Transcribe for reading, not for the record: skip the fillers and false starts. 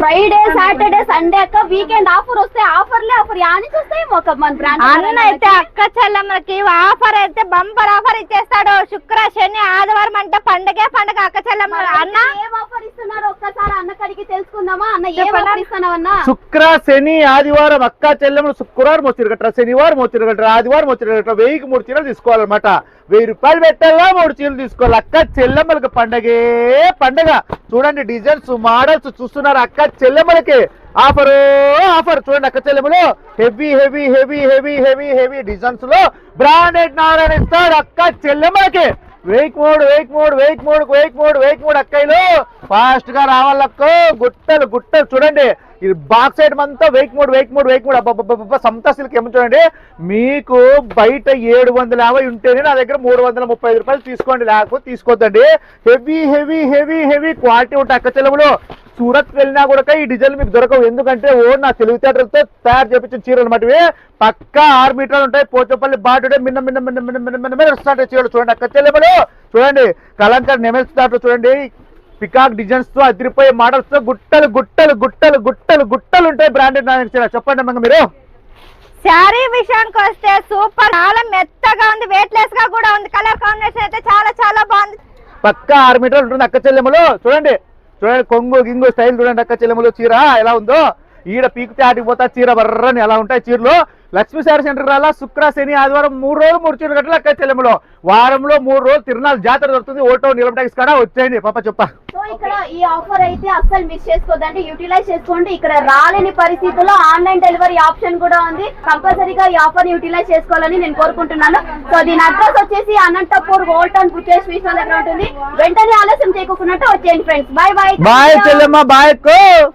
Friday Saturday Sunday అక్క weekend offer వస్తే ఆఫర్లే ఆఫర్ యాని చూస్తాయి ఒక మన బ్రాండ్ అన్న అయితే అక్క చెల్లెమ్మలకి ఆఫర్ అయితే బంపర్ ఆఫర్ ఇచ్చేస్తాడు. శుక్ర శని ఆదివారం అంటే పండగే పండగ అక్క చెల్లెమ్మలు. అన్న ఏం ఆఫర్ ఇస్తున్నారు ఒక్కసారి అన్న కడిగి తెలుసుకుందామా. అన్న ఏం ఆఫర్ ఇస్తున్నావన్నా? శుక్ర శని ఆదివారం అక్క చెల్లెమ్మలు శుక్రవారం వచ్చి కట్ట, శనివారం వచ్చి కట్ట, ఆదివారం వచ్చి కట్ట 1000కి 3 చీరలు తీసుకోవాలన్నమాట. 1000 రూపాయలు పెట్టాలా 3 చీరలు తీసుకోవాలి. అక్క చెల్లెమ్మలకి పండగే పండగ. చూడండి డిజైన్స్ మోడల్స్ చూస్తున్నారు అక్క చెల్లెమ్మలకి ఆఫర్ ఆఫర్. చూడండి అక్క చెల్లెమ్మలు heavy heavy heavy heavy heavy heavy designs లో బ్రాండెడ్ నారాయణ ఇస్తాడు అక్క చెల్లెమ్మలకి. 1000 అక్కయ్యలు ఫాస్ట్ గా రావాలక్కో. గుట్టలు గుట్టలు చూడండి ఈ బాక్స్ ఐటమ్ అంతా 1003 అబ్బా సమతా సిల్క్ ఏమో చూడండి. మీకు బయట 750 ఉంటేనే నా దగ్గర 335 రూపాయలు తీసుకోండి, లేకపోతే తీసుకోవద్దండి. Heavy heavy heavy heavy quality ఉంటాయి అక్క చెల్లెములు. సూరత్ వెళ్ళినా కూడా ఈ డిజైన్ మీకు దొరకవు, ఎందుకంటే నా తెలివితేటలతో తయారు చేపించిన చీరలు అనమాట. పక్కా 6 మీటర్లు ఉంటాయి. పోచపల్లి బాటుడే మిన్న మిన్న మిన్న మిన్న మిన్న మిన్న మీద వస్తుంటాయి చీరలు. చూడండి అక్క చెల్లెములు చూడండి కలంకర్ నెమెల్స్ దాంట్లో చూడండి పికాక్ డిజైన్స్ తో అదిరిపోయే మోడల్స్ తో గుట్టలు గుట్టలు గుట్టలు గుట్టలు గుట్టలు ఉంటాయి బ్రాండెడ్ నారాయణ చీర. చెప్పండి అమ్మ మీరు. శారీ విషయానికి వస్తే సూపర్, చాలా మెత్తగా ఉంది, వెయిట్ లెస్ గా కూడా ఉంది. కలర్ కాంబినేషన్ అయితే చాలా చాలా బాగుంది. పక్కా 6 మీటర్లు ఉంటుంది అక్క చెల్లెములు. చూడండి చూడండి కొంగు గింగు స్టైల్ చూడండి అక్క చెల్లెములు. చీర ఎలా ఉందో ఈడ పీకితే ఆటిపోతా చీర బర్రని ఎలా ఉంటాయి చీరలు. లక్ష్మీ శారీ సెంటర్ రాలా శుక్ర శని ఆదివారం 3 రోజులు 3 చీరలు కట్టాలి అక్క చెల్లెములు. వారంలో 3 రోజులు తిరునాళ్ళు జాతర దొరుకుతుంది. ఓటో నిలబ ట్యాక్స్ కాడ వచ్చేయండి పాప చెప్ప. సో ఇక్కడ ఈ ఆఫర్ అయితే అస్సలు మిస్ చేసుకోవద్దండి, యూటిలైజ్ చేసుకోండి. ఇక్కడ రాలేని పరిస్థితుల్లో ఆన్లైన్ డెలివరీ ఆప్షన్ కూడా ఉంది. కంపల్సరీగా ఈ ఆఫర్ యూటిలైజ్ చేసుకోవాలని నేను కోరుకుంటున్నాను. సో దీని అడ్రస్ వచ్చేసి అనంతపూర్ ఓల్టన్ బుచేష్ విశ్వ దగ్గర ఉంటుంది. వెంటనే ఆలస్యం చేయకుండా వచ్చేయండి ఫ్రెండ్స్. బాయ్ బాయ్ బాయ్ చెల్లెమ్మ బాయ్.